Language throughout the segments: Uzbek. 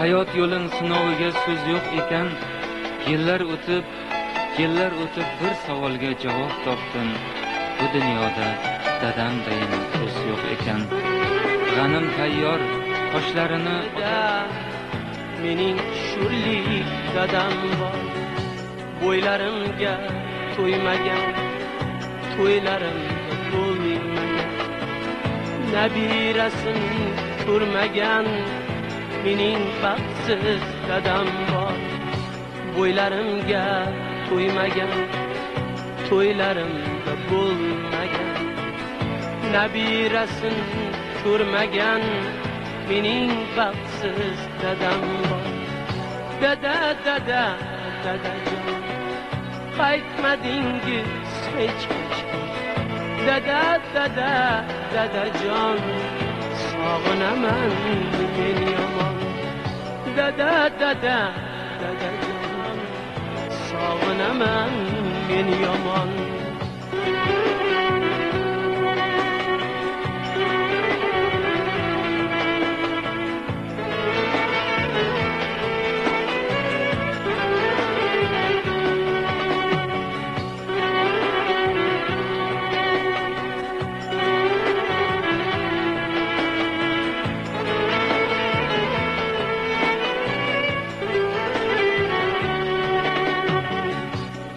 hayot yo'lin sinoviga so'z yo'q ekan, yillar o'tib bir savolga javob topdim. Bu dunyoda dadamdayin ko'z yo'q ekan. G'anim tayyor toshlarini mening sho'rlik dadam bor. Bo'ylarimga to'ymagan, to'ylarimga bo'lmagan, nabirasin ko'rmagan mening baxtsiz dadam bor. Bo'ylarimga to'ymagan, to'ylarimga bo'lmagan, nabirasin ko'rmagan mening baxtsiz dadam bor. Dadajon, qaytmadingiz hech qachon. Dadajon, sog'inaman men yomon. Dadajon, sog'inaman men yomon.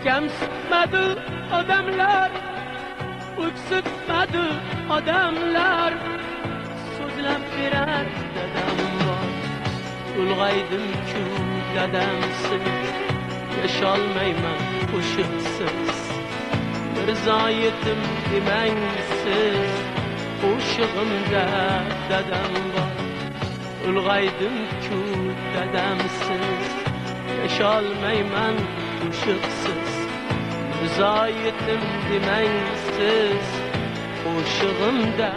Kamsitmadi odamlar, o'ksitmadi odamlar, so'zlab berar dadam bor. Ulg'aydim-ku dadamsiz, yasholmayman qo'shiqsiz. Mirzo yetim demang siz, qo'shig'imda dadam bor. Ulg'aydim-ku dadamsiz, yasholmayman qo'shiqsiz. Mirzo yetim demang siz, qo'shig'imda.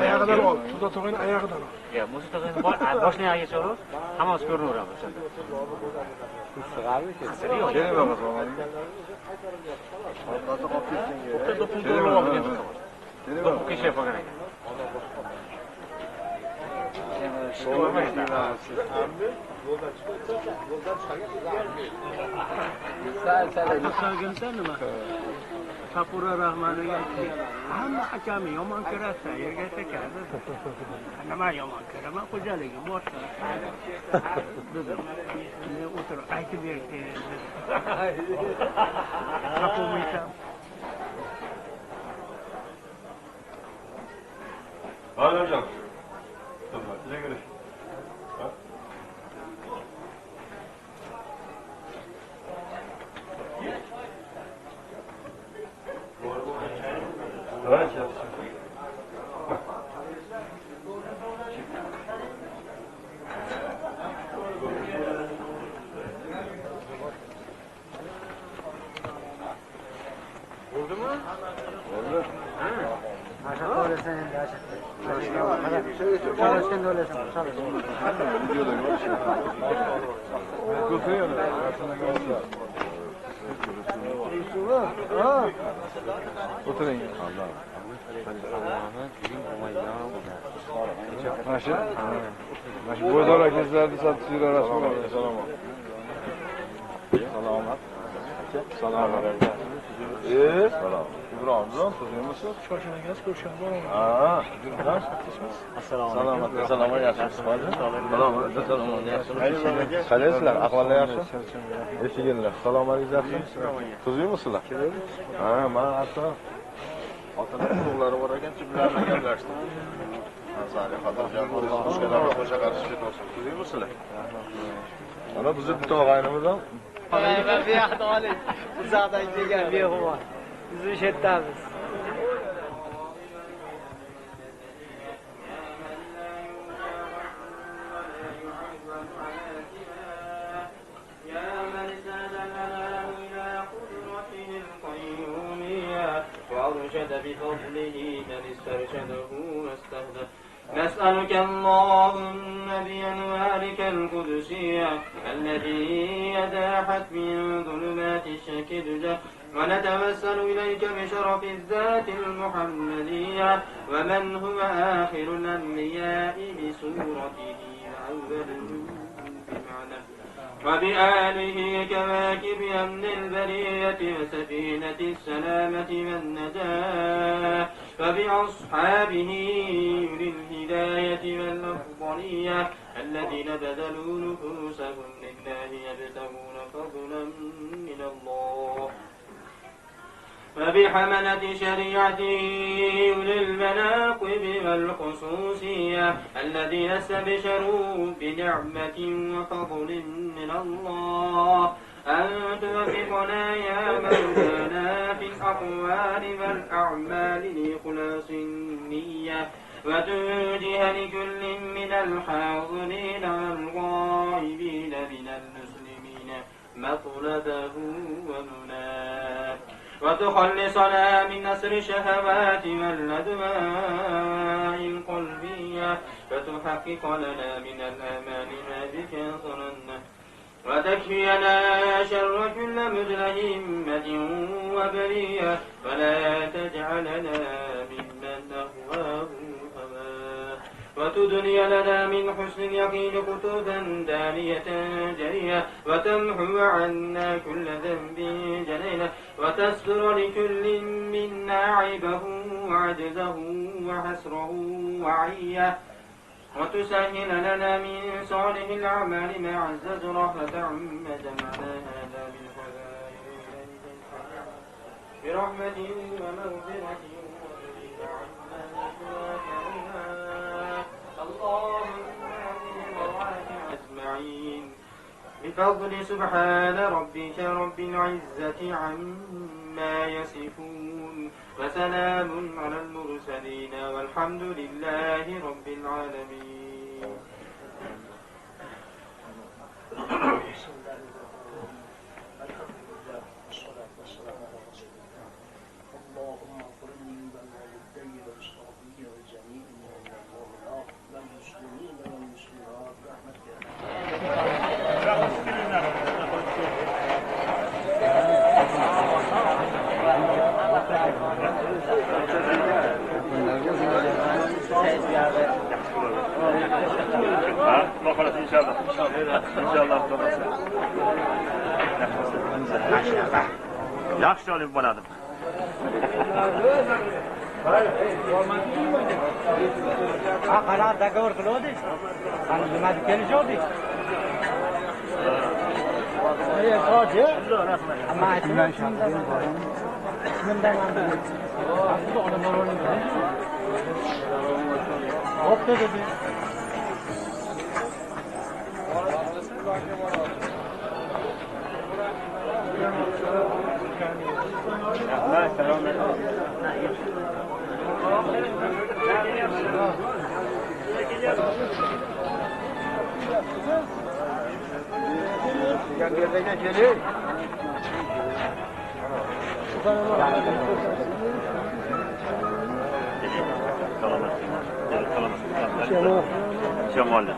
Ayağıdan ol. Tuda tog'in ayağıdan ol. Ya, muzu tog'in boshini ayaga solib, hammasi ko'rinaveradi o'shanda. Sig'armi ki? Yo'q. Keling baqa. Orqasi qolib ketgan. Do'ppi to'g'ri olib ketdi. Do'ppi kechib qolgan ekan. Sal nima? Sapura Rahmoniga hamma hakami yomon ko'rasa, yerga tekadi. Nima yomon ko'raman, xo'jaligim boshqa. Dedim, o'tirib aytib berdi. Tapolmaysam. Hocam. Tamam, size göre. Evet, yapsın. Çalışkanda o'ylaysan, çalışkanda. O'tiring. Mana shu bo'ydor akangizlarni satishlar rasmi bor. Salomat. Salomat. Salomat. Salom. Ibrohimjon, tuzingmisiz? Shoshilingiz ko'rishgan bo'laman. Ha, Assalomu alaykum. Salomat, yaxshimisiz? Salomat, yaxshimisiz? Qalaysizlar? Ahvollar yaxshi? Eshiginglar. Salomatingiz yaxshimi? Tuzingmisizlar? Ha, men aslo xotinlar o'g'illari bor ekan, bilan gaplashdim. Sani xotirjam bo'lasiz, boshqalarga qo'sha qarshi ketasiz. Tuzingmisizlar? Ana bizni bitta og'aynimiz ham Ben bir yaxda oling. Uzoqdan kelgan beg'ubor. Biz o'sha yerdamiz. وأرشد بفضله من استرشده واستهدى نسألك اللهم بأنوارك القدسية التي يداحت من ظلمات الشك دجى ونتوسل إليك بشرف الذات المحمدية ومن هو آخر الأنبياء بسورته وأولهم بمعنى وبآله كواكب أمن البرية وسفينة السلامة والنجاة وبأصحابه للهداية والأفضلية الذين بذلوا نفوسهم لله يبتغون فضلا من الله وبحملة شريعته أولي المناقب والخصوصية الذين استبشروا بنعمة وفضل من الله أن توفقنا يا مولانا في الأقوال والأعمال لإخلاص النية وتوجه لكل من الحاضرين والغائبين من المسلمين مطلبه ومناه وتخلصنا من أسر الشهوات والأدواء القلبية وتحقق لنا من الآمال ما بك ظننا وتكفينا شر كل مجرم همة وبرية ولا تجعلنا ممن أهواه هواه وتدني لنا من حسن اليقين خطوبا دانية جرية وتمحو عنا كل ذنب جنينة وتستر لكل منا عيبه وعجزه وحسره وعيه وتسهل لنا من صالح الأعمال ما عز جره وتعم جمعنا هذا بالخزائن برحمة ومغفرة وتريد عنا اللهم أجمعين بفضل سبحان ربك رب العزة عما يصفون وسلام على المرسلين والحمد لله رب العالمين. اللهم اغفر لي ولوالدي ولصحابي والجميع من الله والمسلمين والمسلمات برحمتك inşallah. İnşallah. Yaxshi olib bo'ladi. Qara dogovor qildik. Qani nima kelishdik? Hoji. Amma aytdim shunday. Shunday ham. Aslida odamlar o'rniga. Hop dedi. Selamat. Shamollik.